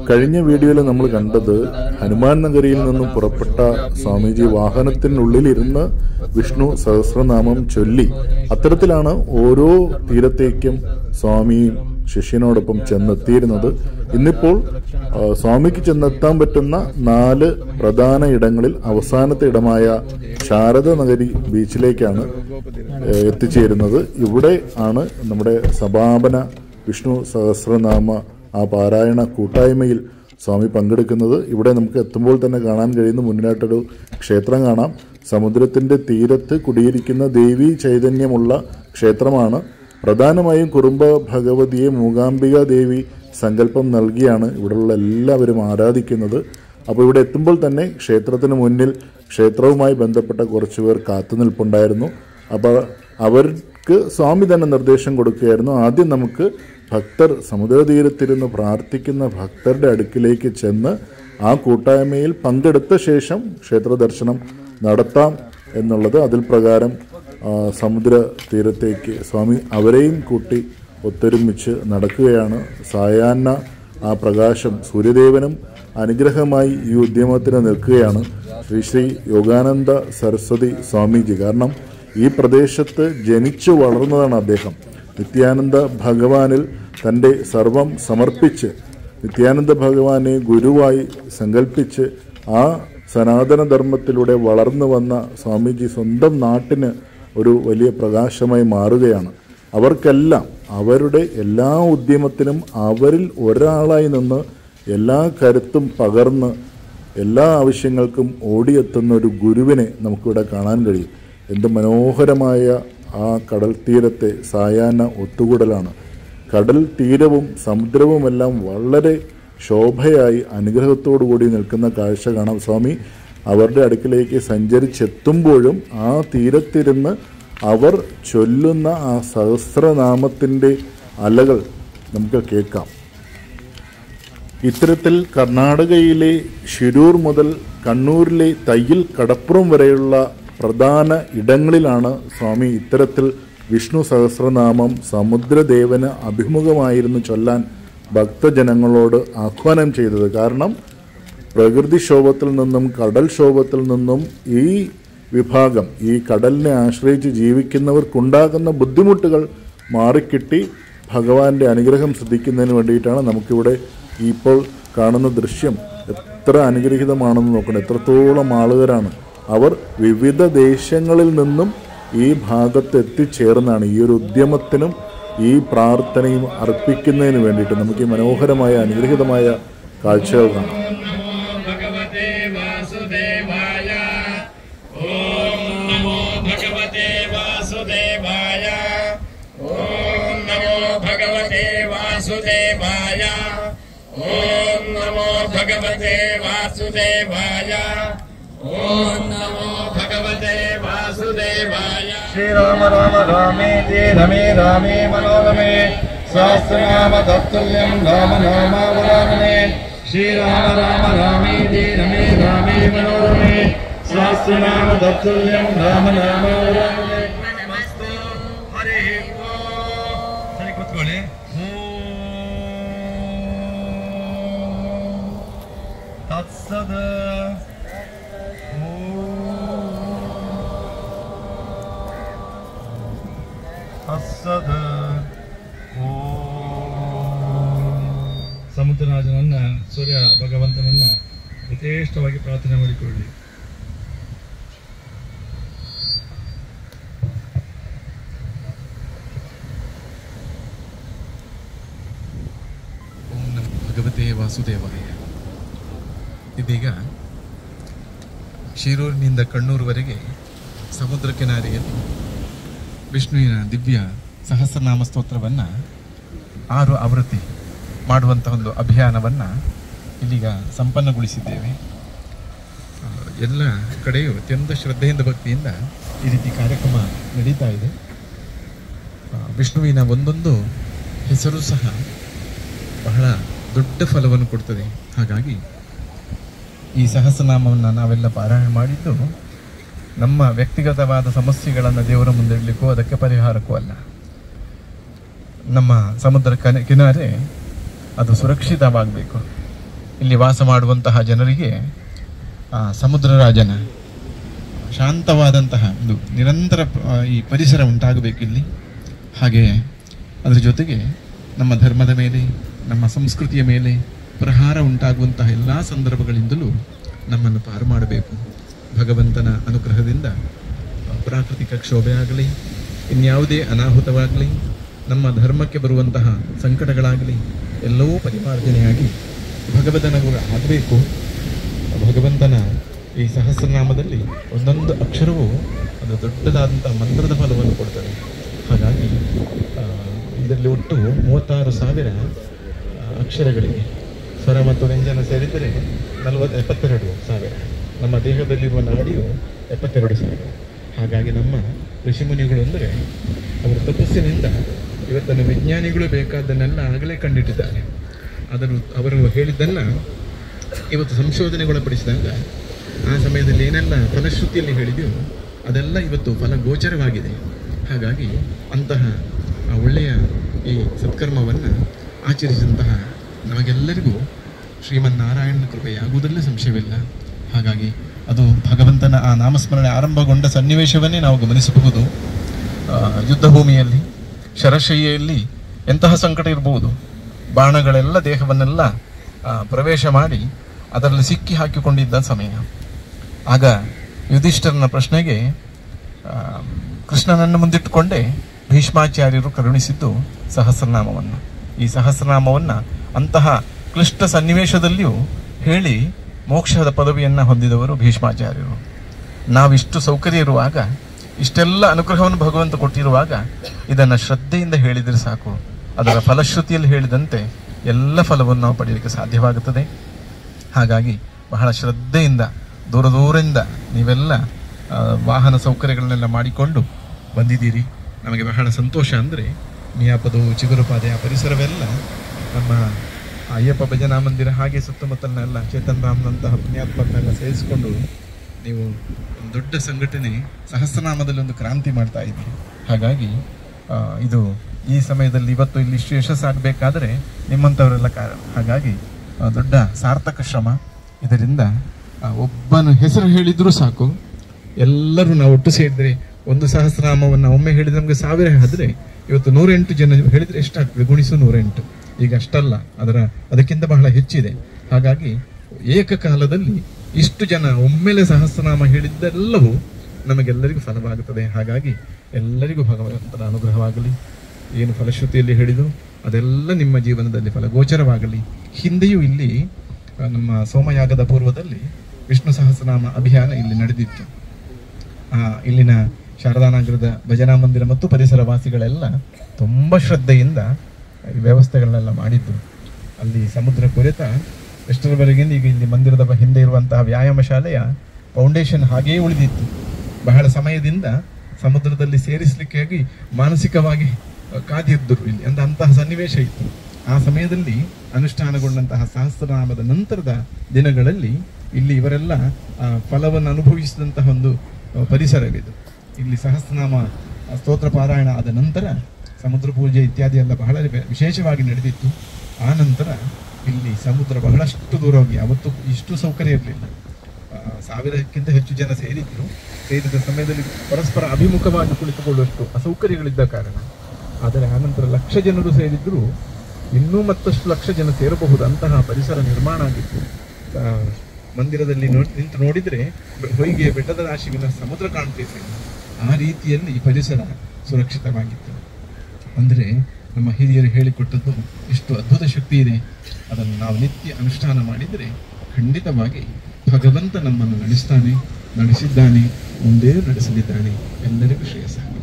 കഴിഞ്ഞ വീഡിയോയിൽ നമ്മൾ കണ്ടത് ഹനുമാൻ നഗരിയിൽ നിന്നും പുറപ്പെട്ട സ്വാമിജി വാഹനത്തിനുള്ളിലിരുന്ന് വിഷ്ണു സഹസ്രനാമം ചൊല്ലി. അത്തരത്തിലാണ് ഓരോ തീരത്തേക്കും സ്വാമിയും ശിഷ്യനോടൊപ്പം ചെന്നെത്തിയിരുന്നത്. ഇന്നിപ്പോൾ സ്വാമിക്ക് ചെന്നെത്താൻ പറ്റുന്ന 4 പ്രധാന ഇടങ്ങളിൽ അവസാനത്തെ ഇടമായ ശാരദ നഗരി ബീച്ചിലേക്കാണ് എത്തിച്ചേരുന്നത്. ഇവിടെ ആണ് നമ്മുടെ സമാപന വിഷ്ണു സഹസ്രനാമ പാരായണ കൂട്ടായ്മയിൽ സ്വാമി പങ്കെടുക്കുന്നത്. ഇവിടെ നമുക്ക് എത്തുമ്പോൾ തന്നെ കാണാൻ കഴിയുന്ന മുന്നിലായിട്ടൊരു ക്ഷേത്രം കാണാം. സമുദ്രത്തിന്റെ തീരത്ത് കുടിയിരിക്കുന്ന ദേവീ ചൈതന്യമുള്ള ക്ഷേത്രമാണ്. പ്രധാനമായും കുറുമ്പ ഭഗവതിയെ മൂകാംബിക ദേവി സങ്കല്പം നൽകിയാണ് ഇവിടെയുള്ള എല്ലാവരും ആരാധിക്കുന്നത്. അപ്പോൾ ഇവിടെ എത്തുമ്പോൾ തന്നെ ക്ഷേത്രത്തിന് മുന്നിൽ ക്ഷേത്രവുമായി ബന്ധപ്പെട്ട കുറച്ചുപേർ കാത്തുനിൽപ്പുണ്ടായിരുന്നു. അപ്പോൾ അവർക്ക് സ്വാമി തന്നെ നിർദ്ദേശം കൊടുക്കുകയായിരുന്നു. ആദ്യം നമുക്ക് ഭക്തർ സമുദ്രതീരത്തിരുന്ന് പ്രാർത്ഥിക്കുന്ന ഭക്തരുടെ അടുക്കിലേക്ക് ചെന്ന് ആ കൂട്ടായ്മയിൽ പങ്കെടുത്ത ശേഷം ക്ഷേത്ര ദർശനം നടത്താം എന്നുള്ളത്. അതിൽ പ്രകാരം സമുദ്ര തീരത്തേക്ക് സ്വാമി അവരെയും കൂട്ടി ഒത്തൊരുമിച്ച് നടക്കുകയാണ്. സായാഹ്ന ആ പ്രകാശം സൂര്യദേവനും അനുഗ്രഹമായി ഈ ഉദ്യമത്തിന് നിൽക്കുകയാണ്. ശ്രീ യോഗാനന്ദ സരസ്വതി സ്വാമിജി. കാരണം ഈ പ്രദേശത്ത് ജനിച്ചു വളർന്നതാണ് അദ്ദേഹം. നിത്യാനന്ദ ഭഗവാനിൽ തൻ്റെ സർവം സമർപ്പിച്ച് നിത്യാനന്ദ ഭഗവാനെ ഗുരുവായി സങ്കല്പിച്ച് ആ സനാതനധർമ്മത്തിലൂടെ വളർന്നു വന്ന സ്വാമിജി സ്വന്തം നാട്ടിന് ഒരു വലിയ പ്രകാശമായി മാറുകയാണ്. അവർക്കെല്ലാം അവരുടെ എല്ലാ ഉദ്യമത്തിനും അവരിൽ ഒരാളായി നിന്ന് എല്ലാ കരുത്തും പകർന്ന് എല്ലാ ആവശ്യങ്ങൾക്കും ഓടിയെത്തുന്ന ഒരു ഗുരുവിനെ നമുക്കിവിടെ കാണാൻ കഴിയും. എന്ത് മനോഹരമായ ആ കടൽ തീരത്തെ സായാഹ്ന ഒത്തുകൂടലാണ്. കടൽ തീരവും സമുദ്രവുമെല്ലാം വളരെ ശോഭയായി അനുഗ്രഹത്തോടു കൂടി നിൽക്കുന്ന കാഴ്ച കാണാം. സ്വാമി അവരുടെ അടുക്കിലേക്ക് സഞ്ചരിച്ചെത്തുമ്പോഴും ആ തീരത്തിരുന്ന് അവർ ചൊല്ലുന്ന ആ സഹസ്രനാമത്തിൻ്റെ അലകൾ നമുക്ക് കേൾക്കാം. ഇത്തരത്തിൽ കർണാടകയിലെ ശിരൂർ മുതൽ കണ്ണൂരിലെ തയ്യിൽ കടപ്പുറം വരെയുള്ള പ്രധാന ഇടങ്ങളിലാണ് സ്വാമി ഇത്തരത്തിൽ വിഷ്ണു സഹസ്രനാമം സമുദ്രദേവന് അഭിമുഖമായിരുന്നു ചൊല്ലാൻ ഭക്തജനങ്ങളോട് ആഹ്വാനം ചെയ്തത്. കാരണം പ്രകൃതിക്ഷോഭത്തിൽ നിന്നും കടൽക്ഷോഭത്തിൽ നിന്നും ഈ വിഭാഗം ഈ കടലിനെ ആശ്രയിച്ച് ജീവിക്കുന്നവർക്കുണ്ടാകുന്ന ബുദ്ധിമുട്ടുകൾ മാറിക്കിട്ടി ഭഗവാന്റെ അനുഗ്രഹം സിദ്ധിക്കുന്നതിന് വേണ്ടിയിട്ടാണ് നമുക്കിവിടെ ഇപ്പോൾ കാണുന്ന ദൃശ്യം എത്ര അനുഗ്രഹീതമാണെന്ന് നോക്കണം. എത്രത്തോളം ആളുകാരാണ്. അവർ വിവിധ ദേശങ്ങളിൽ നിന്നും ഈ ഭാഗത്ത് എത്തിച്ചേർന്നാണ് ഈ ഒരു ഉദ്യമത്തിനും ഈ പ്രാർത്ഥനയും അർപ്പിക്കുന്നതിന് വേണ്ടിയിട്ട്. നമുക്ക് ഈ മനോഹരമായ അനുഗ്രഹീതമായ കാഴ്ചകൾ കാണാം. ഓം നമോ ഭഗവതേ വാസുദേവായ. ഓം നമോ ഭഗവതേ വാസുദേവായ. ശ്രീരാമ രാമ രാമേതി രമേ രാമേ മനോരമേ സഹസ്രനാമ തത്തുല്യം രാമ നാമാവരാനനെ. ശ്രീരാമ രാമ രാമേതി രമേ രാമേ മനോരമേ സഹസ്രനാമ തത്തുല്യം രാമ നാമാവരാനനെ. നമസ്തേ ഹരി ഓം. സರಿ ಕೂತ್ಕೊಳ್ಳಿ. ತತ್ಸದ ಸಮುದ್ರರಾಜನನ್ನ ಸೂರ್ಯ ಭಗವಂತನನ್ನ ಯಥೇಷ್ಟವಾಗಿ ಪ್ರಾರ್ಥನೆ ಮಾಡಿಕೊಳ್ಳಿ. ಓಂ ನಮೋ ಭಗವತೆ ವಾಸುದೇವಾಯ. ಇದೀಗ ಶಿರೂರಿನಿಂದ ಕಣ್ಣೂರುವರೆಗೆ ಸಮುದ್ರ ಕಿನಾರೆಯಲ್ಲಿ ವಿಷ್ಣುವಿನ ದಿವ್ಯ ಸಹಸ್ರನಾಮ ಸ್ತೋತ್ರವನ್ನು 6 ಆವೃತ್ತಿ ಮಾಡುವಂಥ ಒಂದು ಅಭಿಯಾನವನ್ನು ಇಲ್ಲಿಗ ಸಂಪನ್ನಗೊಳಿಸಿದ್ದೇವೆ. ಎಲ್ಲ ಕಡೆಯೂ ಅತ್ಯಂತ ಶ್ರದ್ಧೆಯಿಂದ ಭಕ್ತಿಯಿಂದ ಈ ರೀತಿ ಕಾರ್ಯಕ್ರಮ ನಡೀತಾ ಇದೆ. ವಿಷ್ಣುವಿನ ಒಂದೊಂದು ಹೆಸರು ಸಹ ಬಹಳ ದೊಡ್ಡ ಫಲವನ್ನು ಕೊಡ್ತದೆ. ಹಾಗಾಗಿ ಈ ಸಹಸ್ರನಾಮವನ್ನು ನಾವೆಲ್ಲ ಪಾರಾಯಣ ಮಾಡಿದ್ದು ನಮ್ಮ ವ್ಯಕ್ತಿಗತವಾದ ಸಮಸ್ಯೆಗಳನ್ನು ದೇವರ ಮುಂದೆ ಇಡಲಿಕ್ಕೂ ಅದಕ್ಕೆ ಪರಿಹಾರಕ್ಕೂ ಅಲ್ಲ. ನಮ್ಮ ಸಮುದ್ರ ಕಿನಾರೆ ಅದು ಸುರಕ್ಷಿತವಾಗಬೇಕು. ಇಲ್ಲಿ ವಾಸ ಮಾಡುವಂತಹ ಜನರಿಗೆ ಸಮುದ್ರ ರಾಜನ ಶಾಂತವಾದಂತಹ ಒಂದು ನಿರಂತರ ಈ ಪರಿಸರ ಉಂಟಾಗಬೇಕು ಇಲ್ಲಿ. ಹಾಗೆ ಅದರ ಜೊತೆಗೆ ನಮ್ಮ ಧರ್ಮದ ಮೇಲೆ, ನಮ್ಮ ಸಂಸ್ಕೃತಿಯ ಮೇಲೆ ಪ್ರಹಾರ ಉಂಟಾಗುವಂತಹ ಎಲ್ಲ ಸಂದರ್ಭಗಳಿಂದಲೂ ನಮ್ಮನ್ನು ಪಾರು ಮಾಡಬೇಕು. ಭಗವಂತನ ಅನುಗ್ರಹದಿಂದ ಪ್ರಾಕೃತಿಕ ಕ್ಷೋಭೆ ಆಗಲಿ, ಇನ್ಯಾವುದೇ ಅನಾಹುತವಾಗಲಿ, ನಮ್ಮ ಧರ್ಮಕ್ಕೆ ಬರುವಂತಹ ಸಂಕಟಗಳಾಗಲಿ ಎಲ್ಲವೂ ಪರಿಮಾರ್ಜನೆಯಾಗಿ ಭಗವಂತನ ಆಗಬೇಕು. ಭಗವಂತನ ಈ ಸಹಸ್ರನಾಮದಲ್ಲಿ ಒಂದೊಂದು ಅಕ್ಷರವೂ ಅದು ದೊಡ್ಡದಾದಂಥ ಮಂತ್ರದ ಫಲವನ್ನು ಕೊಡ್ತದೆ. ಹಾಗಾಗಿ ಇದರಲ್ಲಿ ಒಟ್ಟು 36,000 ಅಕ್ಷರಗಳಿಗೆ ಸ್ವರ ಮತ್ತು ವ್ಯಂಜನ ಸೇರಿದರೆ 72,000. ನಮ್ಮ ದೇಹದಲ್ಲಿರುವ ನಾಡಿಯು 72,000. ಹಾಗಾಗಿ ನಮ್ಮ ಋಷಿಮುನಿಗಳು ಅಂದರೆ ಅವರ ತಪಸ್ಸಿನಿಂದ ಇವತ್ತನ್ನು ವಿಜ್ಞಾನಿಗಳು ಬೇಕಾದ್ದನ್ನೆಲ್ಲ ಆಗಲೇ ಕಂಡಿಟ್ಟಿದ್ದಾರೆ. ಅವರು ಹೇಳಿದ್ದನ್ನು ಇವತ್ತು ಸಂಶೋಧನೆಗೊಳಪಡಿಸಿದಾಗ ಆ ಸಮಯದಲ್ಲಿ ಏನೆಲ್ಲ ಫಲಶ್ರುತಿಯಲ್ಲಿ ಹೇಳಿದೆಯೋ ಅದೆಲ್ಲ ಇವತ್ತು ಫಲಗೋಚರವಾಗಿದೆ. ಹಾಗಾಗಿ ಅಂತಹ ಒಳ್ಳೆಯ ಈ ಸತ್ಕರ್ಮವನ್ನು ಆಚರಿಸಿದಂತಹ ನಮಗೆಲ್ಲರಿಗೂ ಶ್ರೀಮನ್ನಾರಾಯಣನ ಕೃಪೆಯಾಗುವುದರಲ್ಲಿ ಸಂಶಯವಿಲ್ಲ. ಹಾಗಾಗಿ ಅದು ಭಗವಂತನ ಆ ನಾಮಸ್ಮರಣೆ ಆರಂಭಗೊಂಡ ಸನ್ನಿವೇಶವನ್ನೇ ನಾವು ಗಮನಿಸಬಹುದು. ಯುದ್ಧ ಭೂಮಿಯಲ್ಲಿ ಶರಶಯ್ಯಲ್ಲಿ ಎಂತಹ ಸಂಕಟ ಇರಬಹುದು. ಬಾಣಗಳೆಲ್ಲ ದೇಹವನ್ನೆಲ್ಲ ಪ್ರವೇಶ ಮಾಡಿ ಅದರಲ್ಲಿ ಸಿಕ್ಕಿ ಹಾಕಿಕೊಂಡಿದ್ದ ಸಮಯ. ಆಗ ಯುಧಿಷ್ಠರನ ಪ್ರಶ್ನೆಗೆ ಕೃಷ್ಣನನ್ನು ಮುಂದಿಟ್ಟುಕೊಂಡೇ ಭೀಷ್ಮಾಚಾರ್ಯರು ಕರುಣಿಸಿದ್ದು ಸಹಸ್ರನಾಮವನ್ನು. ಈ ಸಹಸ್ರನಾಮವನ್ನು ಅಂತಹ ಕ್ಲಿಷ್ಟ ಸನ್ನಿವೇಶದಲ್ಲಿಯೂ ಹೇಳಿ ಮೋಕ್ಷದ ಪದವಿಯನ್ನು ಹೊಂದಿದವರು ಭೀಷ್ಮಾಚಾರ್ಯರು. ನಾವಿಷ್ಟು ಸೌಕರ್ಯ ಇರುವಾಗ, ಇಷ್ಟೆಲ್ಲ ಅನುಗ್ರಹವನ್ನು ಭಗವಂತ ಕೊಟ್ಟಿರುವಾಗ ಇದನ್ನು ಶ್ರದ್ಧೆಯಿಂದ ಹೇಳಿದರೆ ಸಾಕು. ಅದರ ಫಲಶ್ರುತಿಯಲ್ಲಿ ಹೇಳಿದಂತೆ ಎಲ್ಲ ಫಲವನ್ನು ನಾವು ಪಡೆಯಲಿಕ್ಕೆ ಸಾಧ್ಯವಾಗುತ್ತದೆ. ಹಾಗಾಗಿ ಬಹಳ ಶ್ರದ್ಧೆಯಿಂದ ದೂರದಿಂದ ನೀವೆಲ್ಲ ವಾಹನ ಸೌಕರ್ಯಗಳನ್ನೆಲ್ಲ ಮಾಡಿಕೊಂಡು ಬಂದಿದ್ದೀರಿ. ನಮಗೆ ಬಹಳ ಸಂತೋಷ. ಅಂದರೆ ಮಿಯಾಪದು, ಚಿಗುರುಪಾದೆ, ಆ ಪರಿಸರವೆಲ್ಲ ನಮ್ಮ ಅಯ್ಯಪ್ಪ ಭಜನಾ ಮಂದಿರ ಹಾಗೆ ಸುತ್ತಮುತ್ತಲನ್ನೆಲ್ಲ ಚೇತನ್ ರಾಮ್ನಂತಹ ಪುಣ್ಯಾತ್ಮರನ್ನೆಲ್ಲ ಸೇರಿಸಿಕೊಂಡು ನೀವು ಒಂದು ದೊಡ್ಡ ಸಂಘಟನೆ ಸಹಸ್ರನಾಮದಲ್ಲಿ ಒಂದು ಕ್ರಾಂತಿ ಮಾಡ್ತಾ ಇದ್ದೀರಿ. ಹಾಗಾಗಿ ಇದು ಈ ಸಮಯದಲ್ಲಿ ಇವತ್ತು ಇಲ್ಲಿ ಇಷ್ಟು ಯಶಸ್ಸಾಗಬೇಕಾದರೆ ನಿಮ್ಮಂಥವರೆಲ್ಲ ಕಾರಣ. ಹಾಗಾಗಿ ದೊಡ್ಡ ಸಾರ್ಥಕ ಶ್ರಮ. ಇದರಿಂದ ಒಬ್ಬನ ಹೆಸರು ಹೇಳಿದರೂ ಸಾಕು, ಎಲ್ಲರೂ ನಾವು ಒಟ್ಟು ಸೇರಿದರೆ ಒಂದು ಸಹಸ್ರನಾಮವನ್ನು ಒಮ್ಮೆ ಹೇಳಿದರೆ ನಮಗೆ 1000 ಆದರೆ ಇವತ್ತು 108 ಜನ ಹೇಳಿದರೆ ಎಷ್ಟಾಗ್ತದೆ? ಗುಣಿಸು 108. ಈಗ ಅಷ್ಟಲ್ಲ, ಅದಕ್ಕಿಂತ ಬಹಳ ಹೆಚ್ಚಿದೆ. ಹಾಗಾಗಿ ಏಕಕಾಲದಲ್ಲಿ ಇಷ್ಟು ಜನ ಒಮ್ಮೆಲೆ ಸಹಸ್ರನಾಮ ಹೇಳಿದ್ದೆಲ್ಲವೂ ನಮಗೆಲ್ಲರಿಗೂ ಫಲವಾಗುತ್ತದೆ. ಹಾಗಾಗಿ ಎಲ್ಲರಿಗೂ ಭಗವಂತನ ಅನುಗ್ರಹವಾಗಲಿ. ಏನು ಫಲಶ್ರುತಿಯಲ್ಲಿ ಹೇಳಿದು ಅದೆಲ್ಲ ನಿಮ್ಮ ಜೀವನದಲ್ಲಿ ಫಲಗೋಚರವಾಗಲಿ. ಹಿಂದೆಯೂ ಇಲ್ಲಿ ನಮ್ಮ ಸೋಮಯಾಗದ ಪೂರ್ವದಲ್ಲಿ ವಿಷ್ಣು ಸಹಸ್ರನಾಮ ಅಭಿಯಾನ ಇಲ್ಲಿ ನಡೆದಿತ್ತು. ಇಲ್ಲಿನ ಶಾರದಾನಗರದ ಭಜನಾ ಮಂದಿರ ಮತ್ತು ಪರಿಸರ ವಾಸಿಗಳೆಲ್ಲ ತುಂಬ ಶ್ರದ್ಧೆಯಿಂದ ಈ ವ್ಯವಸ್ಥೆಗಳನ್ನೆಲ್ಲ ಮಾಡಿದ್ರು. ಅಲ್ಲಿ ಸಮುದ್ರ ಕೊರೆತ ಎಷ್ಟರವರೆಗಿಂದ ಈಗ ಇಲ್ಲಿ ಮಂದಿರದ ಹಿಂದೆ ಇರುವಂತಹ ವ್ಯಾಯಾಮ ಶಾಲೆಯ ಫೌಂಡೇಶನ್ ಹಾಗೆಯೇ ಉಳಿದಿತ್ತು. ಬಹಳ ಸಮಯದಿಂದ ಸಮುದ್ರದಲ್ಲಿ ಸೇರಿಸಲಿಕ್ಕಾಗಿ ಮಾನಸಿಕವಾಗಿ ಕಾದಿದ್ದರು ಇಲ್ಲಿ ಅಂತಹ ಸನ್ನಿವೇಶ ಇತ್ತು. ಆ ಸಮಯದಲ್ಲಿ ಅನುಷ್ಠಾನಗೊಂಡಂತಹ ಸಹಸ್ರನಾಮದ ನಂತರದ ದಿನಗಳಲ್ಲಿ ಇಲ್ಲಿ ಇವರೆಲ್ಲ ಫಲವನ್ನು ಅನುಭವಿಸಿದಂತಹ ಒಂದು ಪರಿಸರವಿದು. ಇಲ್ಲಿ ಸಹಸ್ರನಾಮ ಸ್ತೋತ್ರ ಪಾರಾಯಣ ಆದ ನಂತರ ಸಮುದ್ರ ಪೂಜೆ ಇತ್ಯಾದಿ ಎಲ್ಲ ಬಹಳ ವಿಶೇಷವಾಗಿ ನಡೆದಿತ್ತು. ಆ ನಂತರ ಇಲ್ಲಿ ಸಮುದ್ರ ಬಹಳಷ್ಟು ದೂರ ಹೋಗಿ, ಅವತ್ತು ಇಷ್ಟು ಸೌಕರ್ಯ ಇರಲಿಲ್ಲ. 1000ಕ್ಕಿಂತ ಹೆಚ್ಚು ಜನ ಸೇರಿದ ಸಮಯದಲ್ಲಿ ಪರಸ್ಪರ ಅಭಿಮುಖವಾಗಿ ಕುಳಿತುಕೊಳ್ಳುವಷ್ಟು ಅಸೌಕರ್ಯಗಳಿದ್ದ ಕಾರಣ. ಆದರೆ ಆನಂತರ 1,00,000 ಜನರು ಸೇರಿದ್ರು, ಇನ್ನೂ ಮತ್ತಷ್ಟು 1,00,000 ಜನ ಸೇರಬಹುದು ಅಂತಹ ಪರಿಸರ ನಿರ್ಮಾಣ ಆಗಿತ್ತು. ಮಂದಿರದಲ್ಲಿ ನಿಂತು ನೋಡಿದರೆ ಹೊಯ್ಗೆ ಬೆಟ್ಟದ ರಾಶಿವಿನ ಸಮುದ್ರ ಕಾಣ್ತಿದೆ. ಆ ರೀತಿಯಲ್ಲಿ ಈ ಪರಿಸರ ಸುರಕ್ಷಿತವಾಗಿತ್ತು. ಅಂದರೆ ನಮ್ಮ ಹಿರಿಯರು ಹೇಳಿಕೊಟ್ಟದ್ದು ಎಷ್ಟು ಅದ್ಭುತ ಶಕ್ತಿ ಇದೆ. ಅದನ್ನು ನಾವು ನಿತ್ಯ ಅನುಷ್ಠಾನ ಮಾಡಿದರೆ ಖಂಡಿತವಾಗಿ ಭಗವಂತ ನಮ್ಮನ್ನು ನಡೆಸಿದ್ದಾನೆ, ಮುಂದೆ ನಡೆಸಲಿದ್ದಾನೆ. ಎಲ್ಲರಿಗೂ ಶ್ರೇಯಸ್ಸಾಗಲಿ.